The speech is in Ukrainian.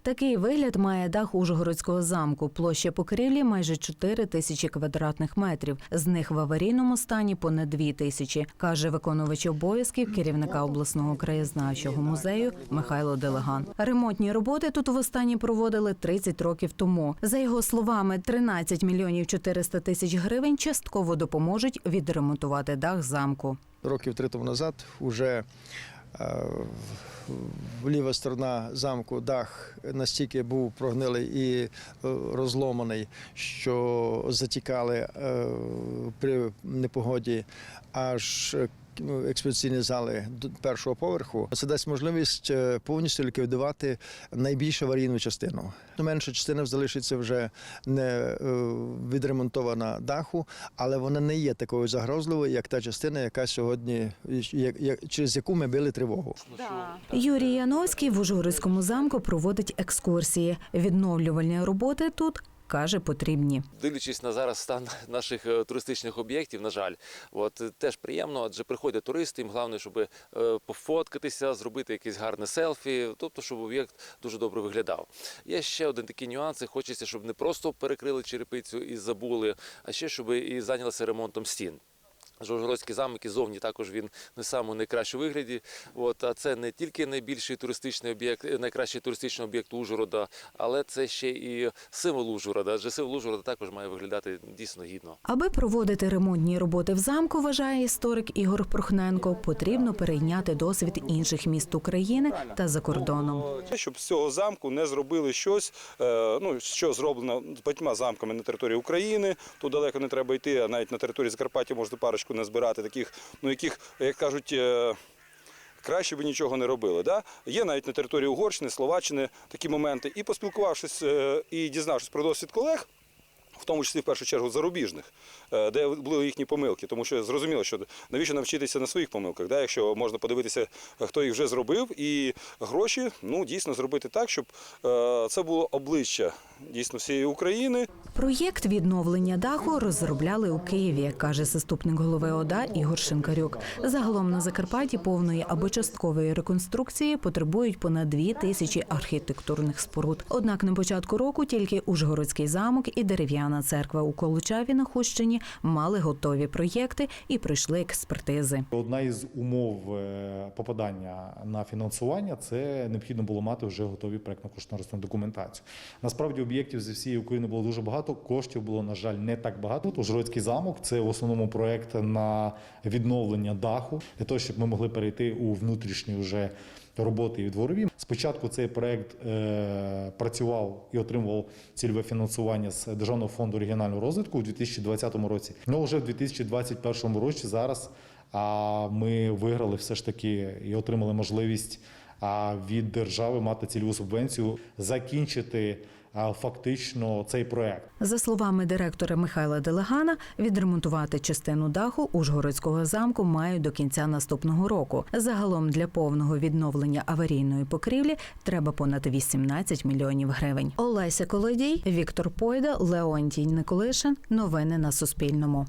Такий вигляд має дах Ужгородського замку. Площа покрівлі майже 4 тисячі квадратних метрів. З них в аварійному стані понад 2 тисячі, каже виконувач обов'язків керівника обласного краєзнавчого музею Михайло Делеган. Ремонтні роботи тут востаннє проводили 30 років тому. За його словами, 13 мільйонів 400 тисяч гривень частково допоможуть відремонтувати дах замку. Років 3 тому назад вже ліва сторона замку, дах настільки був прогнилий і розломаний, що затікали при непогоді аж експозиційні зали першого поверху. Це дасть можливість повністю ліквідувати найбільш аварійну частину. Менша частина залишиться вже не відремонтована даху, але вона не є такою загрозливою, як та частина, яка сьогодні, через яку ми били тривогу. Юрій Яновський в Ужгородському замку проводить екскурсії. Відновлювальні роботи тут, каже, потрібні. Дивлячись на зараз стан наших туристичних об'єктів, на жаль, теж приємно, адже приходять туристи, їм головне, щоб пофоткатися, зробити якесь гарне селфі, тобто, щоб об'єкт дуже добре виглядав. Є ще один такий нюанс, хочеться, щоб не просто перекрили черепицю і забули, а ще, щоб і зайнялися ремонтом стін. Ужгородський замок і зовні також він не в самому найкращому вигляді. А це не тільки найбільший туристичний об'єкт, найкращий туристичний об'єкт Ужгорода, але це ще і символ Ужгорода. Адже символ Ужгорода також має виглядати дійсно гідно. Аби проводити ремонтні роботи в замку, вважає історик Ігор Прохненко, потрібно перейняти досвід інших міст України та за кордоном. Щоб з цього замку не зробили щось, що зроблено з багатьма замками на території України, тут далеко не треба йти, а навіть на території Закарпаття можна парочку не збирати таких, яких, як кажуть, краще б нічого не робили. Да? Є навіть на території Угорщини, Словаччини такі моменти. І поспілкувавшись і дізнавшись про досвід колег, в тому числі в першу чергу зарубіжних, де були їхні помилки, тому що зрозуміло, що навіщо навчитися на своїх помилках, да? Якщо можна подивитися, хто їх вже зробив, і гроші дійсно зробити так, щоб це було обличчя дійсно всієї України. Проєкт відновлення даху розробляли у Києві, каже заступник голови ОДА Ігор Шинкарюк. Загалом на Закарпатті повної або часткової реконструкції потребують понад 2 тисячі архітектурних споруд. Однак на початку року тільки Ужгородський замок і дерев'яна церква у Колочаві на Хустині мали готові проєкти і пройшли експертизи. Одна із умов попадання на фінансування – це необхідно було мати вже готові проєктно-кошторисну документацію. Насправді об'єктів зі всієї України було дуже багато, коштів було, на жаль, не так багато. Ужгородський замок – це в основному проєкт на відновлення даху, для того, щоб ми могли перейти у внутрішні вже роботи і дворові. Спочатку цей проєкт працював і отримував цільове фінансування з Державного фонду регіонального розвитку у 2020 році. Но вже в 2021 році зараз ми виграли все ж таки і отримали можливість від держави мати цільову субвенцію, закінчити фактично цей проєкт. За словами директора Михайла Делегана, відремонтувати частину даху Ужгородського замку мають до кінця наступного року. Загалом для повного відновлення аварійної покрівлі треба понад 18 мільйонів гривень. Олеся Колодій, Віктор Пойда, Леонтій Николишин. Новини на Суспільному.